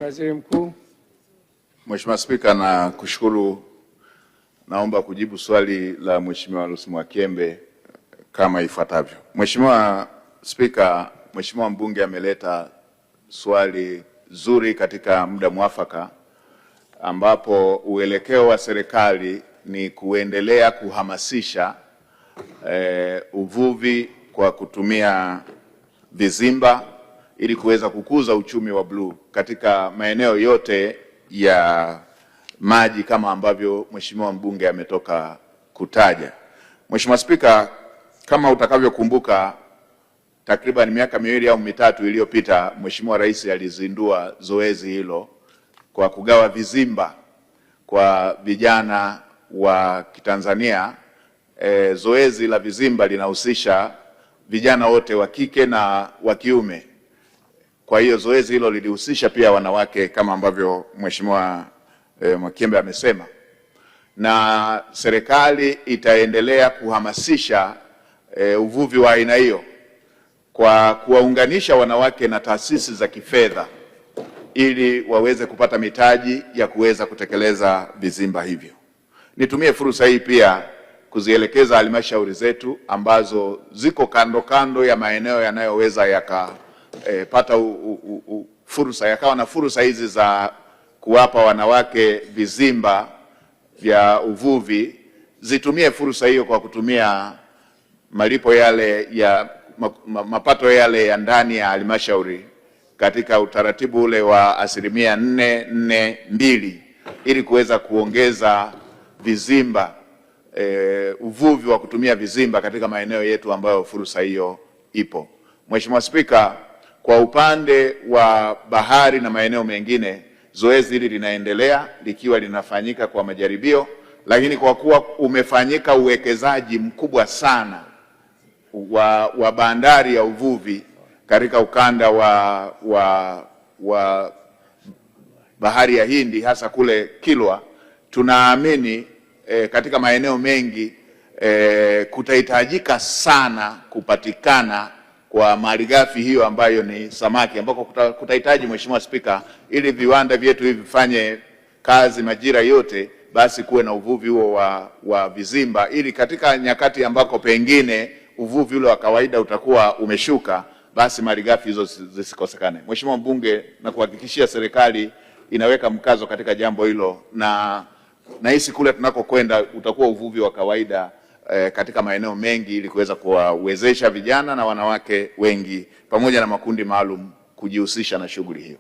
Waziri Mkuu. Mheshimiwa Spika, na kushukuru. Naomba kujibu swali la Mheshimiwa Lucy Mwakyembe kama ifuatavyo. Mheshimiwa Spika, Mheshimiwa mbunge ameleta swali zuri katika muda mwafaka, ambapo uelekeo wa serikali ni kuendelea kuhamasisha uvuvi kwa kutumia vizimba ili kuweza kukuza uchumi wa bluu katika maeneo yote ya maji kama ambavyo Mheshimiwa mbunge ametoka kutaja. Mheshimiwa Spika, kama utakavyokumbuka, takriban miaka 2 au 3 iliyopita Mheshimiwa Rais alizindua zoezi hilo kwa kugawa vizimba kwa vijana wa Kitanzania. Zoezi la vizimba linahusisha vijana wote wa kike na wa kiume. Kwa hiyo zoezi hilo lilihusisha pia wanawake kama ambavyo Mheshimiwa Mwakyembe amesema, na serikali itaendelea kuhamasisha uvuvi wa aina hiyo kwa kuwaunganisha wanawake na taasisi za kifedha ili waweze kupata mitaji ya kuweza kutekeleza vizimba hivyo. Nitumie fursa hii pia kuzielekeza halmashauri zetu ambazo ziko kando kando ya maeneo yanayoweza yakapata fursa, yakawa na fursa hizi za kuwapa wanawake vizimba vya uvuvi, zitumie fursa hiyo kwa kutumia malipo yale ya mapato yale ya ndani ya halmashauri katika utaratibu ule wa 4.4.2 ili kuweza kuongeza vizimba, uvuvi wa kutumia vizimba katika maeneo yetu ambayo fursa hiyo ipo. Mheshimiwa Spika, kwa upande wa bahari na maeneo mengine, zoezi hili linaendelea likiwa linafanyika kwa majaribio, lakini kwa kuwa umefanyika uwekezaji mkubwa sana wa bandari ya uvuvi katika ukanda wa bahari ya Hindi, hasa kule Kilwa, tunaamini katika maeneo mengi kutahitajika sana kupatikana kwa malighafi hiyo ambayo ni samaki, ambako kutahitaji, Mheshimiwa Spika, ili viwanda vyetu hivi vifanye kazi majira yote, basi kuwe na uvuvi huo wa vizimba, ili katika nyakati ambako pengine uvuvi ule wa kawaida utakuwa umeshuka, basi malighafi hizo zisikosekane. Mheshimiwa mbunge, na kuhakikishia serikali inaweka mkazo katika jambo hilo, na nahisi kule tunakokwenda utakuwa uvuvi wa kawaida katika maeneo mengi ili kuweza kuwawezesha vijana na wanawake wengi pamoja na makundi maalum kujihusisha na shughuli hiyo.